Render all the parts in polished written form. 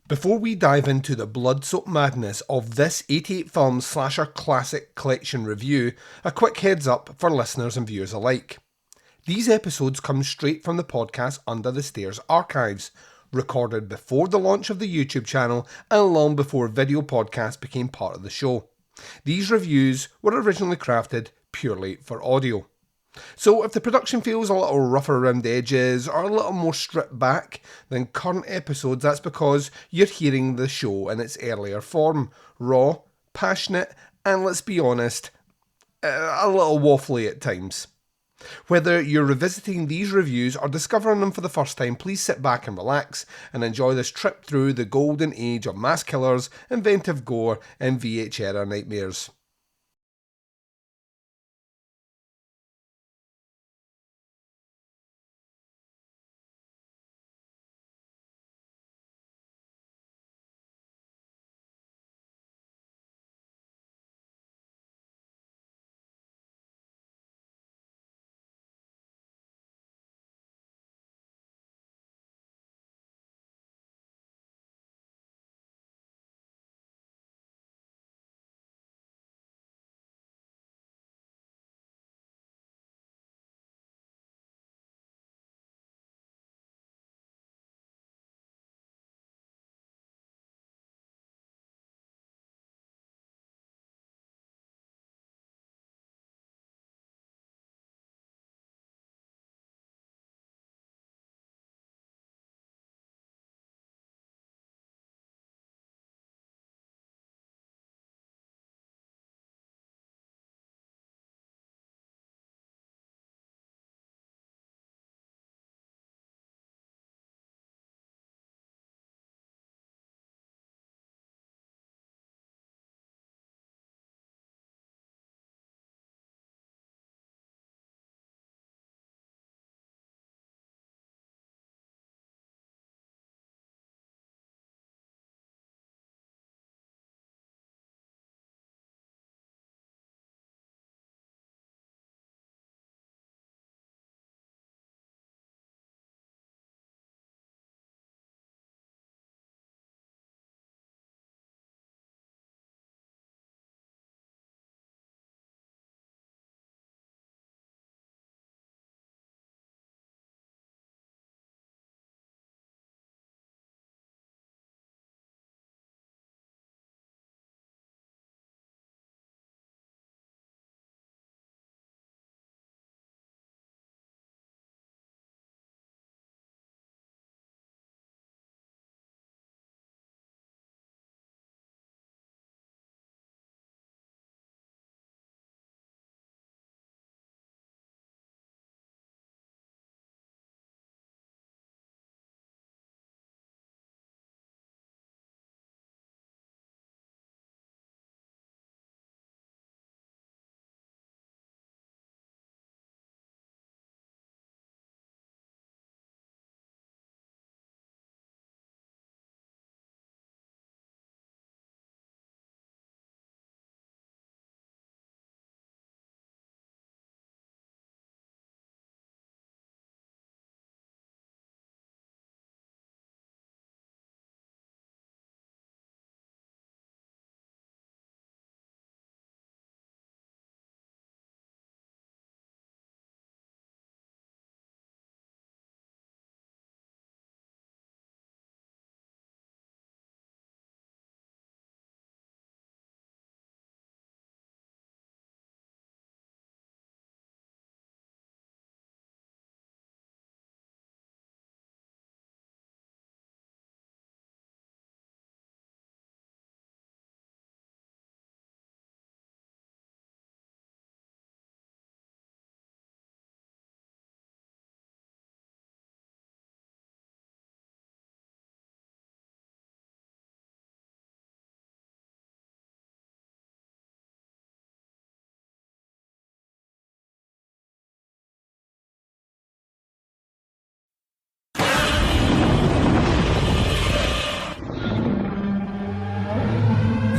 Before we dive into the blood-soaked madness of this 88-film slasher classic collection review, a quick heads up for listeners and viewers alike. These episodes come straight from the podcast Under the Stairs archives, recorded before the launch of the YouTube channel and long before video podcasts became part of the show. These reviews were originally crafted purely for audio. So if the production feels a little rougher around the edges or a little more stripped back than current episodes, that's because you're hearing the show in its earlier form, raw, passionate, and let's be honest, a little waffly at times. Whether you're revisiting these reviews or discovering them for the first time, please sit back and relax and enjoy this trip through the golden age of mass killers, inventive gore, and VH era nightmares.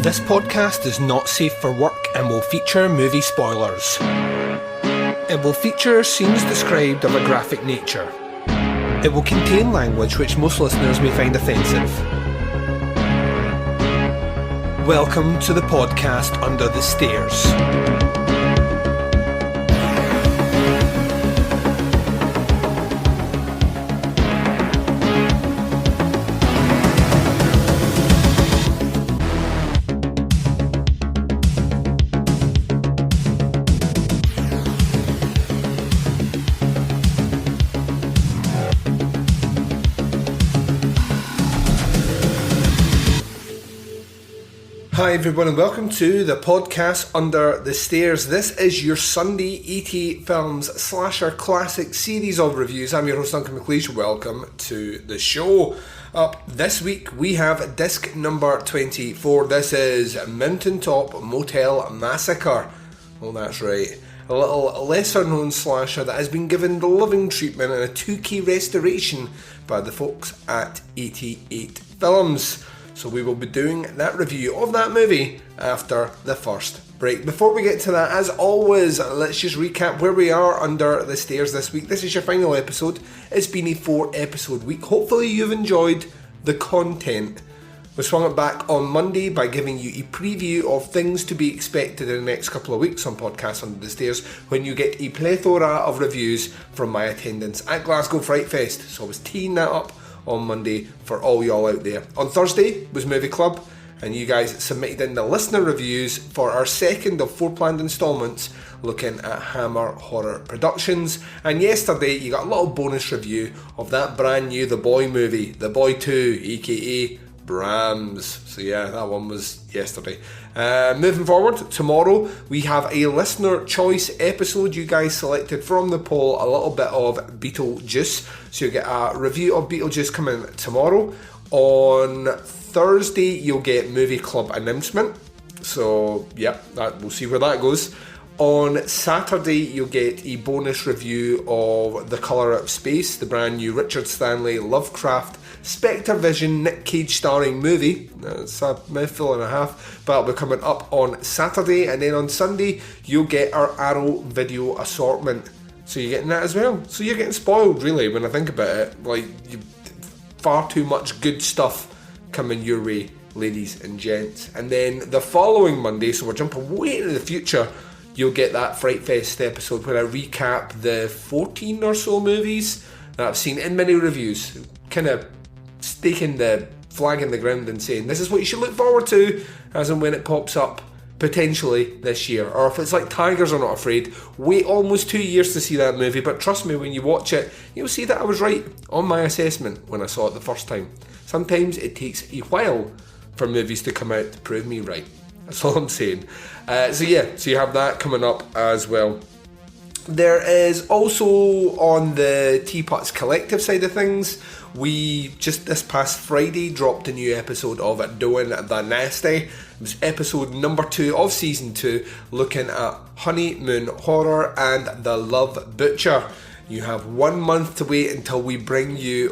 This podcast is not safe for work and will feature movie spoilers. It will feature scenes described of a graphic nature. It will contain language which most listeners may find offensive. welcome to the podcast Under the Stairs. Hi everyone and welcome to the podcast Under the Stairs. This is your Sunday 88 Films Slasher Classic series of reviews. I'm your host Duncan. Welcome to the show. Up this week we have disc number 24. This is Mountaintop Motel Massacre. Oh, that's right. A little lesser known slasher that has been given the loving treatment and a 2K restoration by the folks at 88 Films. So we will be doing that review of that movie after the first break. Before we get to that, as always, let's just recap where we are under the stairs this week. This is your final episode. It's been a 4-episode week. Hopefully you've enjoyed the content. We swung it back on Monday by giving you a preview of things to be expected in the next couple of weeks on Podcast Under the Stairs when you get a plethora of reviews from my attendance at Glasgow Fright Fest. So I was teeing that up on Monday for all y'all out there. On Thursday was Movie Club, and you guys submitted in the listener reviews for our second of 4 planned instalments looking at Hammer Horror Productions. And yesterday you got a little bonus review of that brand new The Boy movie, The Boy 2, aka Brahms. So yeah, that one was yesterday. Moving forward, tomorrow we have a listener choice episode. You guys selected from the poll a little bit of Beetlejuice, so you'll get a review of Beetlejuice coming tomorrow. On Thursday you'll get Movie Club announcement, so yeah, we'll see where that goes. On Saturday you'll get a bonus review of The Colour Out of Space, the brand new Richard Stanley Lovecraft Spectre Vision Nick Cage starring movie. It's a mouthful and a half, but it'll be coming up on Saturday. And then on Sunday you'll get our Arrow video assortment, so you're getting that as well. So you're getting spoiled really when I think about it. Like, far too much good stuff coming your way, ladies and gents. And then the following Monday, so we're jumping way into the future, you'll get that Fright Fest episode where I recap the 14 or so movies that I've seen in many reviews, kind of staking the flag in the ground and saying this is what you should look forward to as and when it pops up potentially this year. Or if it's like Tigers Are Not Afraid, wait almost 2 years to see that movie, but trust me, when you watch it you'll see that I was right on my assessment when I saw it the first time. Sometimes it takes a while for movies to come out to prove me right. That's all I'm saying. So you have that coming up as well. There is also, on the Teapots Collective side of things, we just this past Friday dropped a new episode of Doing the Nasty. It was episode number 2 of season 2, looking at Honeymoon Horror and The Love Butcher. You have 1 month to wait until we bring you,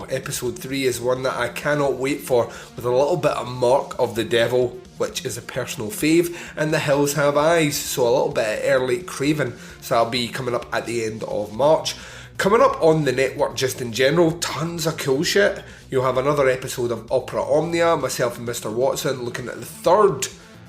episode 3 is one that I cannot wait for, with a little bit of Mark of the Devil, which is a personal fave, and The Hills Have Eyes, so a little bit of early Craven, so that'll be coming up at the end of March. Coming up on the network just in general, tons of cool shit. You'll have another episode of Opera Omnia, myself and Mr. Watson looking at the third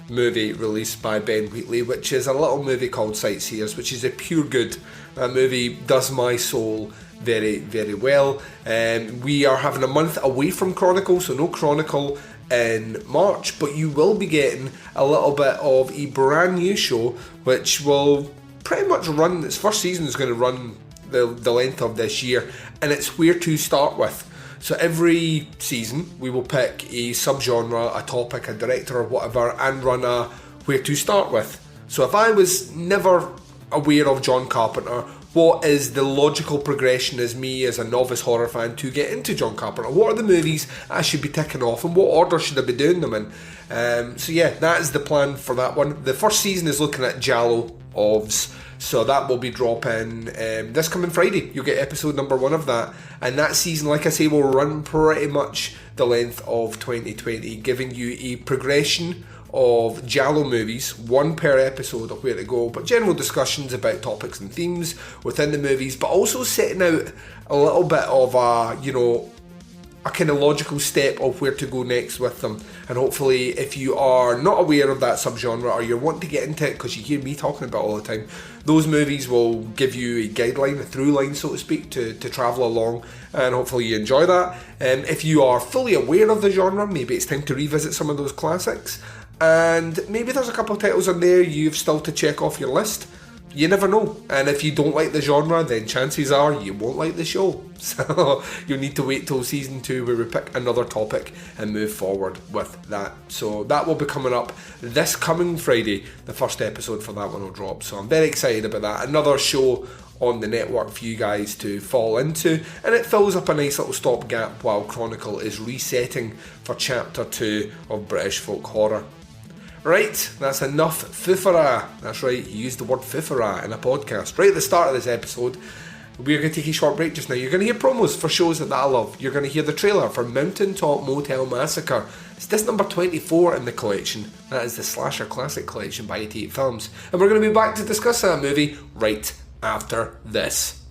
movie released by Ben Wheatley, which is a little movie called Sightseers, which is a pure good. That movie does my soul very, very well. We are having a month away from Chronicle, so no Chronicle in March, but you will be getting a little bit of a brand new show which will pretty much run, its first season is going to run the length of this year, and it's Where to Start With. So every season we will pick a subgenre, a topic, a director or whatever, and run a Where to Start With. So if I was never aware of John Carpenter, what is the logical progression as me as a novice horror fan to get into John Carpenter? What are the movies I should be ticking off, and what order should I be doing them in? That is the plan for that one. The first season is looking at Giallo Ovs, so that will be dropping this coming Friday. You'll get episode number 1 of that, and that season, like I say, will run pretty much the length of 2020, giving you a progression of Giallo movies, 1 per episode of where to go, but general discussions about topics and themes within the movies, but also setting out a little bit of a a kind of logical step of where to go next with them. And hopefully, if you are not aware of that subgenre or you're wanting to get into it because you hear me talking about it all the time, those movies will give you a guideline, a through line, so to speak, to travel along, and hopefully you enjoy that. If you are fully aware of the genre, maybe it's time to revisit some of those classics, and maybe there's a couple of titles in there you've still to check off your list. You never know. And if you don't like the genre, then chances are you won't like the show. So you'll need to wait till season 2 where we pick another topic and move forward with that. So that will be coming up this coming Friday. The first episode for that one will drop. So I'm very excited about that. Another show on the network for you guys to fall into, and it fills up a nice little stopgap while Chronicle is resetting for chapter 2 of British folk horror. Right, that's enough foofara. That's right, he used the word foofara in a podcast. Right at the start of this episode, we're going to take a short break just now. You're going to hear promos for shows that I love. You're going to hear the trailer for Mountaintop Motel Massacre. It's disc number 24 in the collection. That is the Slasher Classic Collection by 88 Films. And we're going to be back to discuss that movie right after this.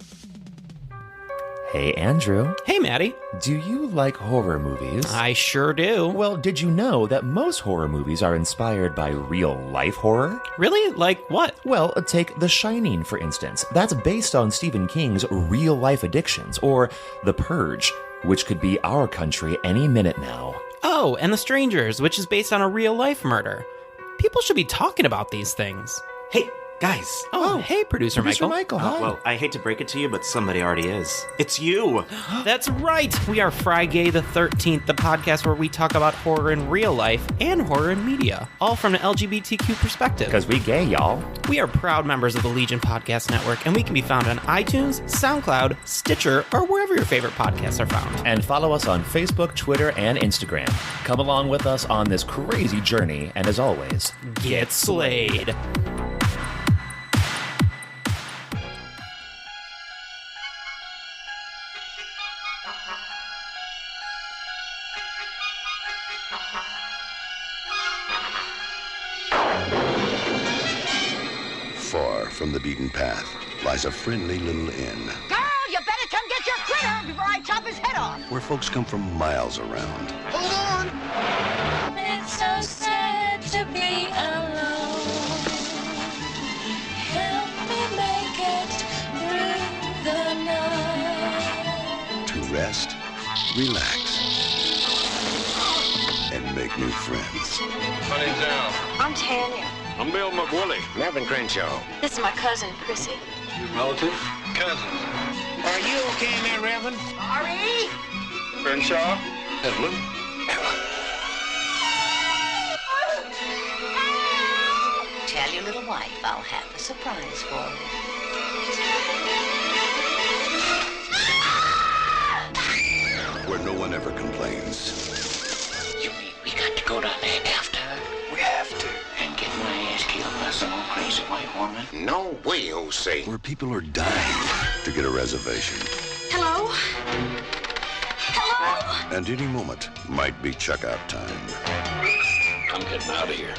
Hey, Andrew. Hey, Maddie. Do you like horror movies? I sure do. Well, did you know that most horror movies are inspired by real-life horror? Really? Like what? Well, take The Shining, for instance. That's based on Stephen King's real-life addictions, or The Purge, which could be our country any minute now. Oh, and The Strangers, which is based on a real-life murder. People should be talking about these things. Hey, guys. Oh, hey, Producer Michael. Hi. Well, I hate to break it to you, but somebody already is. It's you. That's right. We are Friday the 13th, the podcast where we talk about horror in real life and horror in media, all from an LGBTQ perspective. Because we gay, y'all. We are proud members of the Legion Podcast Network, and we can be found on iTunes, SoundCloud, Stitcher, or wherever your favorite podcasts are found. And follow us on Facebook, Twitter, and Instagram. Come along with us on this crazy journey, and as always, Get slayed. Far from the beaten path lies a friendly little inn Girl, you better come get your critter before I chop his head off. where folks come from miles around Hold on. It's so sad to be alone. Help me make it through the night. to rest, relax, and make new friends. My name's Al. I'm Tanya. I'm Bill McWillie. Melvin Crenshaw. This is my cousin, Chrissy. You relative? Cousins. Are you okay, man, Reverend? Ari! Crenshaw? Evelyn? Tell your little wife I'll have a surprise for her. Where no one ever complains. You mean we got to go down there after her? We have to. And get my ass killed by some old crazy white woman? No way, O.C. Where people are dying to get a reservation. Hello? Hello? And any moment might be checkout time. I'm getting out of here.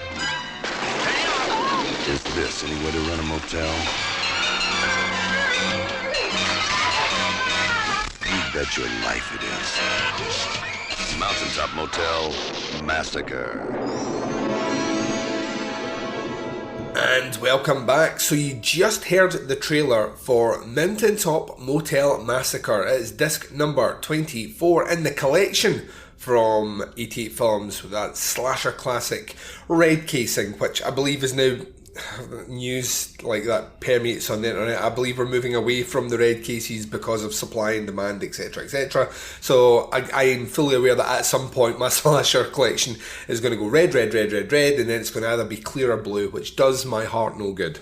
Is this any way to run a motel? You bet your life it is. Mountaintop Motel Massacre. And welcome back. So you just heard the trailer for Mountaintop Motel Massacre. It is disc number 24 in the collection from 88 Films with that slasher classic red casing, which I believe is now news like that permeates on the internet. I believe we're moving away from the red cases because of supply and demand, etc, etc. So I am fully aware that at some point my slasher collection is going to go red, red, red, red, red, and then it's going to either be clear or blue, which does my heart no good.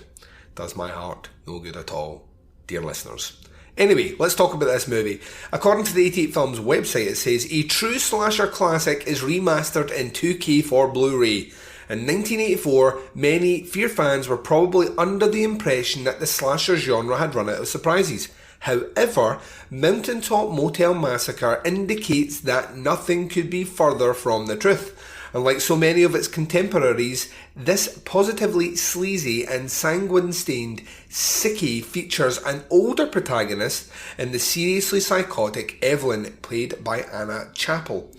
Does my heart no good at all, dear listeners. Anyway, let's talk about this movie. According to the 88 Films website, it says, a true slasher classic is remastered in 2K for Blu-ray. In 1984, many Fear fans were probably under the impression that the slasher genre had run out of surprises. However, Mountaintop Motel Massacre indicates that nothing could be further from the truth. and like so many of its contemporaries, this positively sleazy and sanguine-stained sickie features an older protagonist in the seriously psychotic Evelyn, played by Anna Chappell,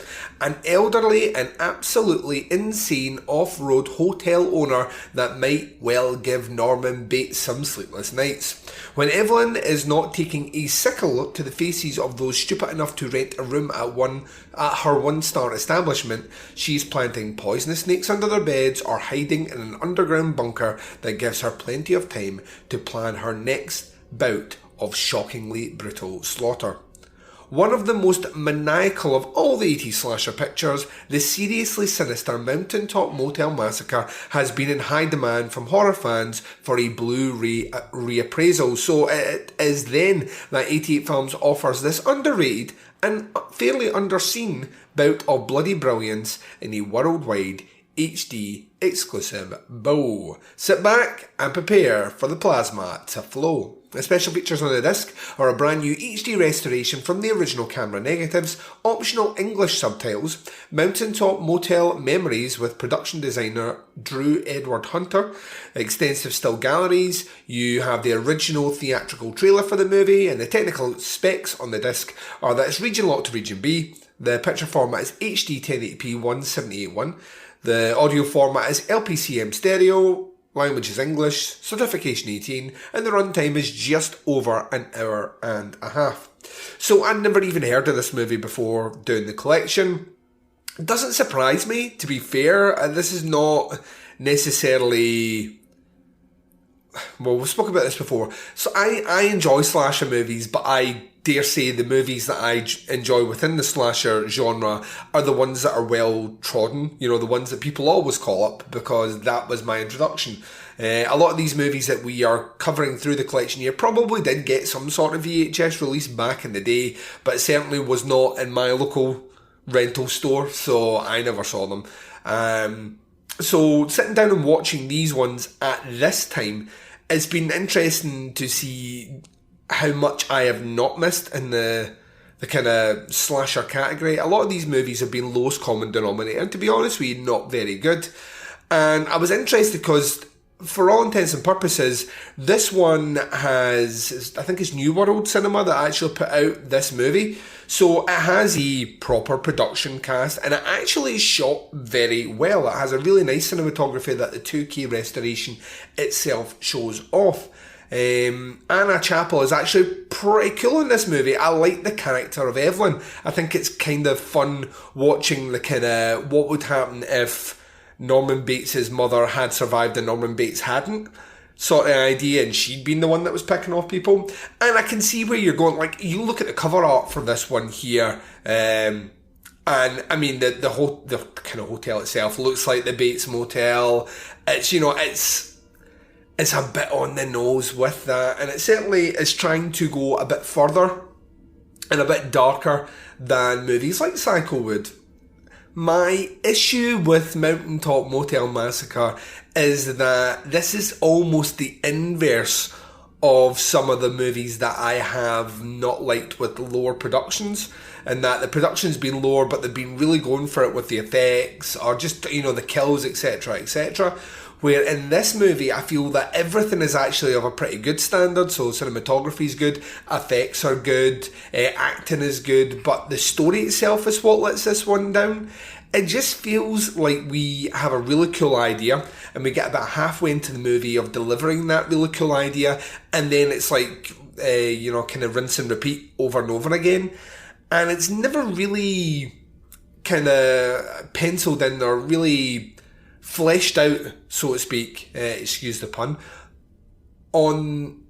an elderly and absolutely insane off-road hotel owner that might well give Norman Bates some sleepless nights. When Evelyn is not taking a sickle to the faces of those stupid enough to rent a room at her one-star establishment, she's planting poisonous snakes under their beds or hiding in an underground bunker that gives her plenty of time to plan her next bout of shockingly brutal slaughter. One of the most maniacal of all the 80s slasher pictures, the seriously sinister Mountaintop Motel Massacre has been in high demand from horror fans for a Blu-ray reappraisal, so it is then that 88 Films offers this underrated and fairly underseen bout of bloody brilliance in a worldwide HD exclusive bow. Sit back and prepare for the plasma to flow. The special features on the disc are a brand new HD restoration from the original camera negatives, optional English subtitles, Mountaintop Motel Memories with production designer Drew Edward Hunter, extensive still galleries, you have the original theatrical trailer for the movie, and the technical specs on the disc are that it's region locked to region B, the picture format is HD 1080p 178.1, the audio format is LPCM stereo, language is English, certification 18, and the runtime is just over an hour and a half. So I'd never even heard of this movie before doing the collection. It doesn't surprise me, to be fair. This is not necessarily... Well, we've spoken about this before. So I enjoy slasher movies, but I dare say the movies that I enjoy within the slasher genre are the ones that are well trodden, you know, the ones that people always call up, because that was my introduction. A lot of these movies that we are covering through the collection here probably did get some sort of VHS release back in the day, but it certainly was not in my local rental store, so I never saw them. So sitting down and watching these ones at this time, it's been interesting to see how much I have not missed in the kind of slasher category. A lot of these movies have been lowest common denominator, and to be honest with you, not very good. And I was interested because, for all intents and purposes, this one has, I think it's New World Cinema that actually put out this movie. So it has a proper production cast, and it actually is shot very well. It has a really nice cinematography that the 2K restoration itself shows off. Anna Chappell is actually pretty cool in this movie. I like the character of Evelyn. I think it's kind of fun watching the kind of what would happen if Norman Bates' mother had survived and Norman Bates hadn't sort of idea, and she'd been the one that was picking off people. And I can see where you're going. Like, you look at the cover art for this one here, and I mean the kind of hotel itself looks like the Bates Motel. It's, you know, it's a bit on the nose with that, and it certainly is trying to go a bit further and a bit darker than movies like Psycho would. My issue with Mountaintop Motel Massacre is that this is almost the inverse of some of the movies that I have not liked with lower productions, and that the production's been lower but they've been really going for it with the effects or just, you know, the kills, etc, etc. Where in this movie I feel that everything is actually of a pretty good standard, so cinematography is good, effects are good, acting is good, but the story itself is what lets this one down. It just feels like we have a really cool idea and we get about halfway into the movie of delivering that really cool idea, and then it's like, you know, kind of rinse and repeat over and over again, and it's never really kind of penciled in or really fleshed out, so to speak, excuse the pun, on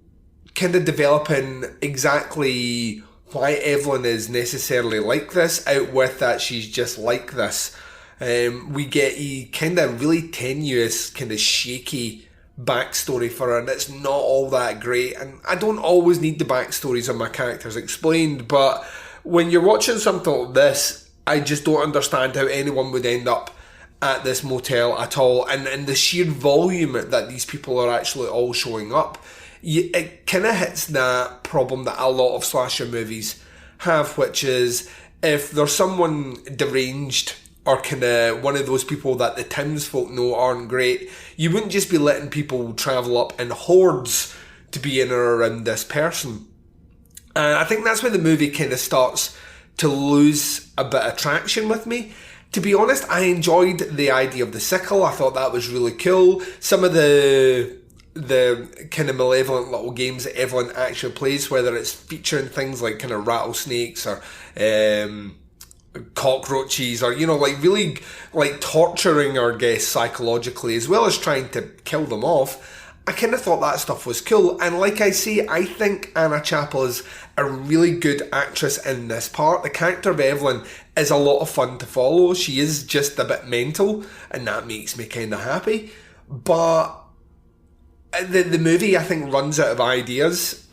kind of developing exactly why Evelyn is necessarily like this, out with that she's just like this. We get a kind of really tenuous, kind of shaky backstory for her, and it's not all that great, and I don't always need the backstories of my characters explained, but when you're watching something like this, I just don't understand how anyone would end up at this motel at all, and the sheer volume that these people are actually all showing up, it kind of hits that problem that a lot of slasher movies have, which is if there's someone deranged or kind of one of those people that the townsfolk know aren't great, you wouldn't just be letting people travel up in hordes to be in or around this person. And I think that's where the movie kind of starts to lose a bit of traction with me. To be honest, I enjoyed the idea of the sickle. I thought that was really cool. Some of the kind of malevolent little games that Evelyn actually plays, whether it's featuring things like kind of rattlesnakes or cockroaches, or, you know, like really like torturing our guests psychologically as well as trying to kill them off. I kind of thought that stuff was cool. And like I say, I think Anna Chapel is a really good actress in this part. The character of Evelyn is a lot of fun to follow. She is just a bit mental, and that makes me kind of happy. But the movie, I think, runs out of ideas,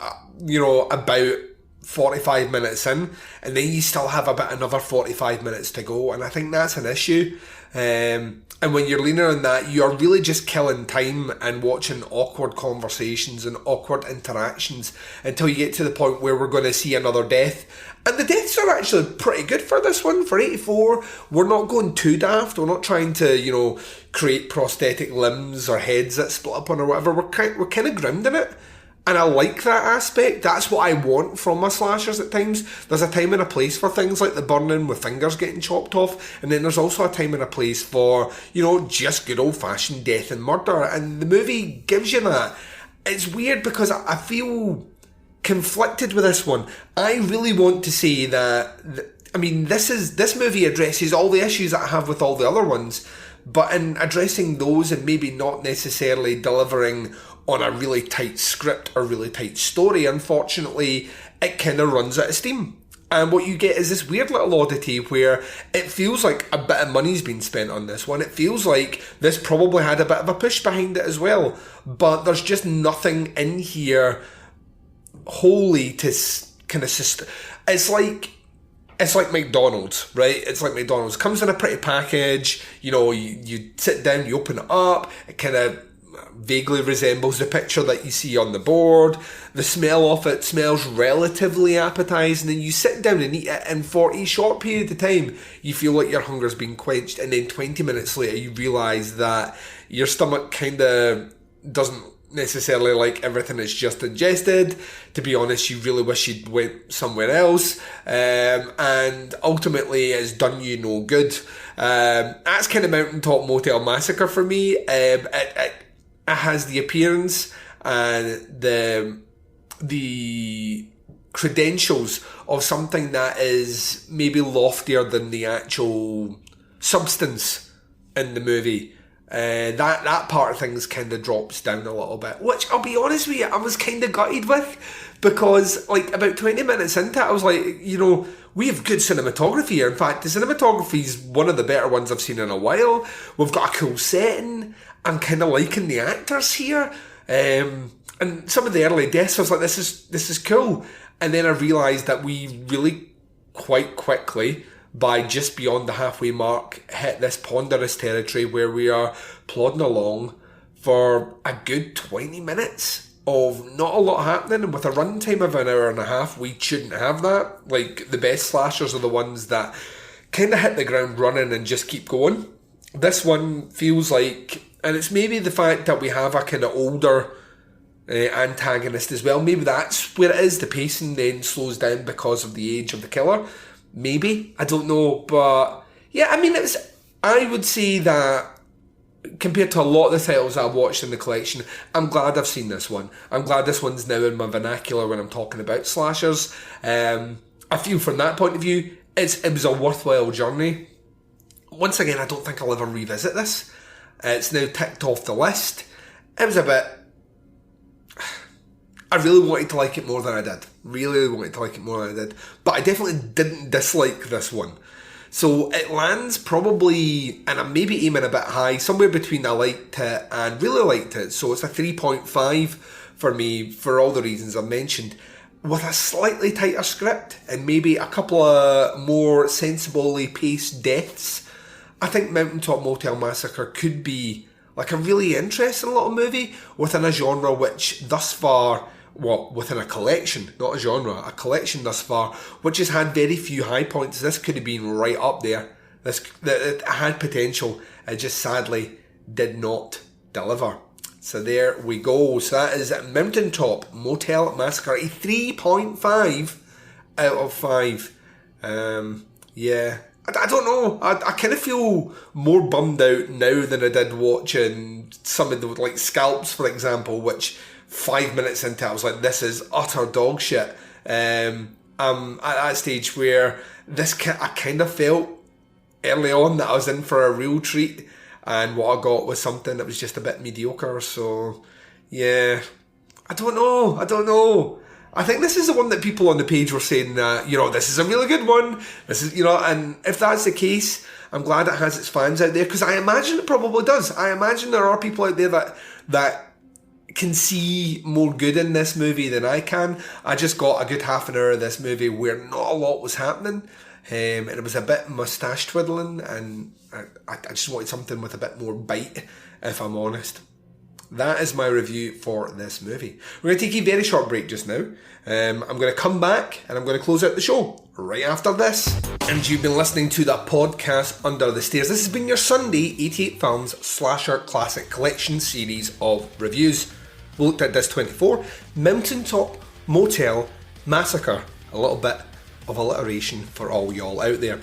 you know, about 45 minutes in, and then you still have about another 45 minutes to go, and I think that's an issue. And when you're leaning on that, you're really just killing time and watching awkward conversations and awkward interactions until you get to the point where we're going to see another death. And the deaths are actually pretty good for this one. For 84, we're not going too daft. We're not trying to, you know, create prosthetic limbs or heads that split up on or whatever. We're kind of grounding it. And I like that aspect. That's what I want from my slashers at times. There's a time and a place for things like the burning with fingers getting chopped off. And then there's also a time and a place for, you know, just good old-fashioned death and murder. And the movie gives you that. It's weird because I feel conflicted with this one. I really want to say that, I mean, this movie addresses all the issues that I have with all the other ones. But in addressing those and maybe not necessarily delivering on a really tight script or really tight story, unfortunately, it kind of runs out of steam. And what you get is this weird little oddity where it feels like a bit of money's been spent on this one. It feels like this probably had a bit of a push behind it as well. But there's just nothing in here wholly to kind of It's like McDonald's, right? It's like McDonald's. Comes in a pretty package. You know, you sit down, you open it up. It kind of vaguely resembles the picture that you see on the board. The smell of it smells relatively appetizing, and you sit down and eat it, and for a short period of time you feel like your hunger's been quenched, and then 20 minutes later you realise that your stomach kind of doesn't necessarily like everything it's just ingested. To be honest, you really wish you'd went somewhere else, and ultimately it's done you no good. That's kind of Mountaintop Motel Massacre for me. It has the appearance and the credentials of something that is maybe loftier than the actual substance in the movie. That part of things kind of drops down a little bit, which I'll be honest with you, I was kind of gutted with, because like about 20 minutes into it, I was like, you know, we have good cinematography here. In fact, the cinematography is one of the better ones I've seen in a while. We've got a cool setting. I'm kind of liking the actors here, and some of the early deaths, I was like, this is cool. And then I realised that we really quite quickly, by just beyond the halfway mark, hit this ponderous territory where we are plodding along for a good 20 minutes of not a lot happening, and with a runtime of an hour and a half, we shouldn't have that. Like, the best slashers are the ones that kind of hit the ground running and just keep going. This one feels like, and it's maybe the fact that we have a kind of older antagonist as well. Maybe that's where it is. The pacing then slows down because of the age of the killer. Maybe. I don't know. But yeah, I mean, I would say that compared to a lot of the titles I've watched in the collection, I'm glad I've seen this one. I'm glad this one's now in my vernacular when I'm talking about slashers. I feel from that point of view, it was a worthwhile journey. Once again, I don't think I'll ever revisit this. It's now ticked off the list. It was a bit... I really wanted to like it more than I did. Really wanted to like it more than I did. But I definitely didn't dislike this one. So it lands probably, and I'm maybe aiming a bit high, somewhere between I liked it and really liked it. So it's a 3.5 for me, for all the reasons I've mentioned. With a slightly tighter script and maybe a couple of more sensibly paced deaths, I think Mountaintop Motel Massacre could be like a really interesting little movie within a genre which thus far, within a collection, not a genre, a collection thus far, which has had very few high points. This could have been right up there. It had potential. It just sadly did not deliver. So there we go. So that is Mountaintop Motel Massacre, a 3.5 out of 5. Yeah. I don't know. I kind of feel more bummed out now than I did watching some of the, like, Scalps, for example, which 5 minutes into it, I was like, this is utter dog shit. I'm at that stage where I kind of felt early on that I was in for a real treat, and what I got was something that was just a bit mediocre. So, yeah. I don't know. I think this is the one that people on the page were saying that, this is a really good one. This is, and if that's the case, I'm glad it has its fans out there, because I imagine it probably does. I imagine there are people out there that can see more good in this movie than I can. I just got a good half an hour of this movie where not a lot was happening, and it was a bit moustache twiddling, and I just wanted something with a bit more bite, if I'm honest. That is my review for this movie. We're going to take a very short break just now. I'm going to come back and I'm going to close out the show right after this. And you've been listening to the podcast Under the Stairs. This has been your Sunday 88 Films Slasher Classic Collection series of reviews. We looked at Disc 24, Mountaintop Motel Massacre. A little bit of alliteration for all y'all out there.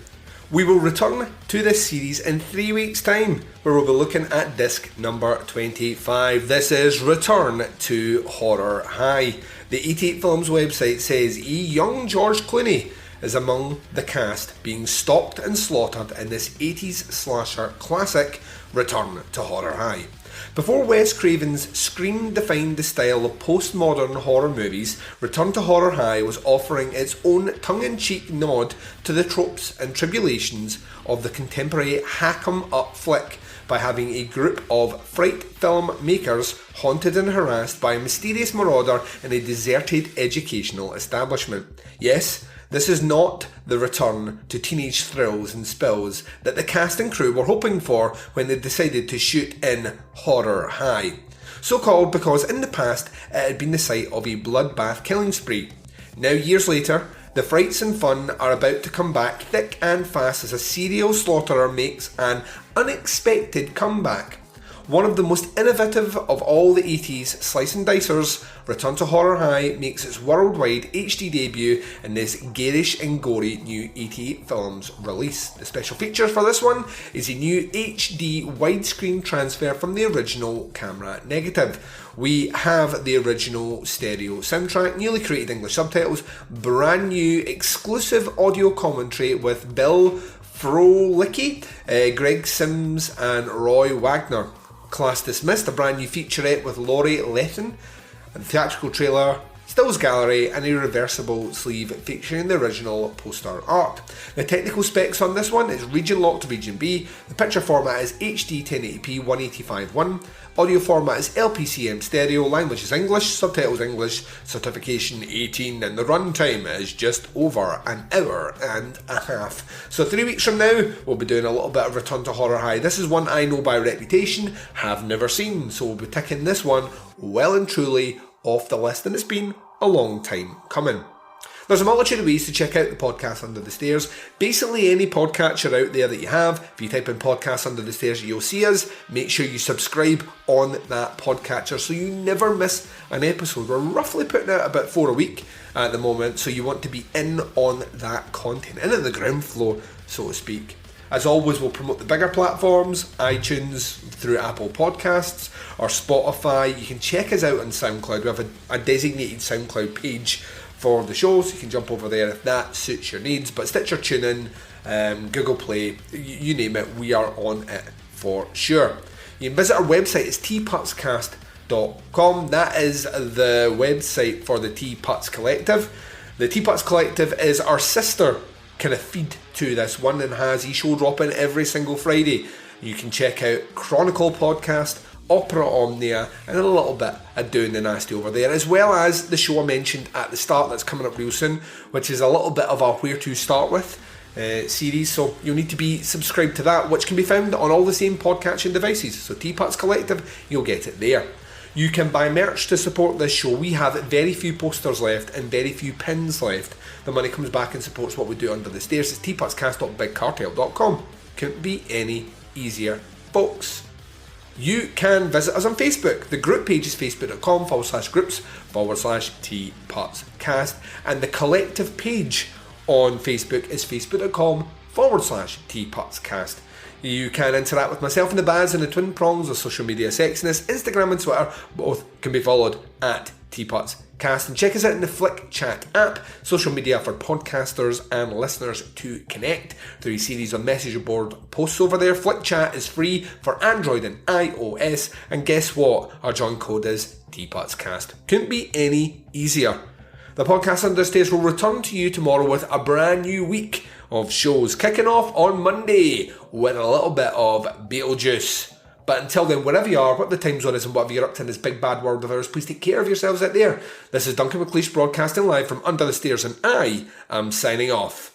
We will return to this series in 3 weeks' time, where we'll be looking at disc number 25. This is Return to Horror High. The 88 Films website says young George Clooney is among the cast being stalked and slaughtered in this 80s slasher classic, Return to Horror High. Before Wes Craven's Scream defined the style of postmodern horror movies, Return to Horror High was offering its own tongue-in-cheek nod to the tropes and tribulations of the contemporary hack-em-up flick by having a group of fright film makers haunted and harassed by a mysterious marauder in a deserted educational establishment. Yes, this is not the return to teenage thrills and spills that the cast and crew were hoping for when they decided to shoot in Horror High. So called because in the past it had been the site of a bloodbath killing spree. Now, years later, the frights and fun are about to come back thick and fast as a serial slaughterer makes an unexpected comeback. One of the most innovative of all the 80s slice and dicers, Return to Horror High makes its worldwide HD debut in this garish and gory new 88 Films release. The special features for this one is a new HD widescreen transfer from the original camera negative. We have the original stereo soundtrack, newly created English subtitles, brand new exclusive audio commentary with Bill Frolicki, Greg Sims and Roy Wagner. Class Dismissed, a brand new featurette with Laurie Lethen, a theatrical trailer, stills gallery and a reversible sleeve featuring the original poster art. The technical specs on this one is region locked region B, the picture format is HD 1080p 185.1, audio format is LPCM stereo, language is English, subtitles English, certification 18, and the runtime is just over an hour and a half. So 3 weeks from now, we'll be doing a little bit of Return to Horror High. This is one I know by reputation, have never seen, so we'll be ticking this one well and truly off the list, and it's been a long time coming. There's a multitude of ways to check out the podcast Under the Stairs. Basically any podcatcher out there that you have, if you type in podcast Under the Stairs, you'll see us. Make sure you subscribe on that podcatcher so you never miss an episode. We're roughly putting out about 4 a week at the moment, so you want to be in on that content, in at the ground floor, so to speak. As always, we'll promote the bigger platforms, iTunes, through Apple Podcasts, or Spotify. You can check us out on SoundCloud. We have a designated SoundCloud page for the show, so you can jump over there if that suits your needs. But Stitcher, TuneIn, Google Play, you name it, we are on it for sure. You can visit our website, it's tputscast.com. That is the website for the T-Puts Collective. The T-Puts Collective is our sister kind of feed to this one and has a show dropping every single Friday. You can check out Chronicle Podcast, Opera Omnia, and a little bit of Doing the Nasty over there, as well as the show I mentioned at the start that's coming up real soon, which is a little bit of a Where to Start With series, so you'll need to be subscribed to that, which can be found on all the same podcatching devices. So T-Puts Collective, you'll get it there. You can buy merch to support this show. We have very few posters left and very few pins left. The money comes back and supports what we do Under the Stairs. It's tputscast.bigcartel.com. Couldn't be any easier, folks. You can visit us on Facebook. The group page is facebook.com/groups/TPutsCast, and the collective page on Facebook is facebook.com/TPutsCast. You can interact with myself and the Baz in the twin prongs of social media sexiness. Instagram and Twitter both can be followed at TPutsCast, and check us out in the Flick Chat app, social media for podcasters and listeners to connect through a series of message board posts over there. Flick Chat is free for Android and iOS, and guess what? Our joint code is TPutsCast. Couldn't be any easier. The podcast Understays will return to you tomorrow with a brand new week of shows, kicking off on Monday with a little bit of Beetlejuice. But until then, wherever you are, whatever the time zone is, and whatever you're up to in this big bad world of ours, please take care of yourselves out there. This is Duncan McLeish broadcasting live from under the stairs, and I am signing off.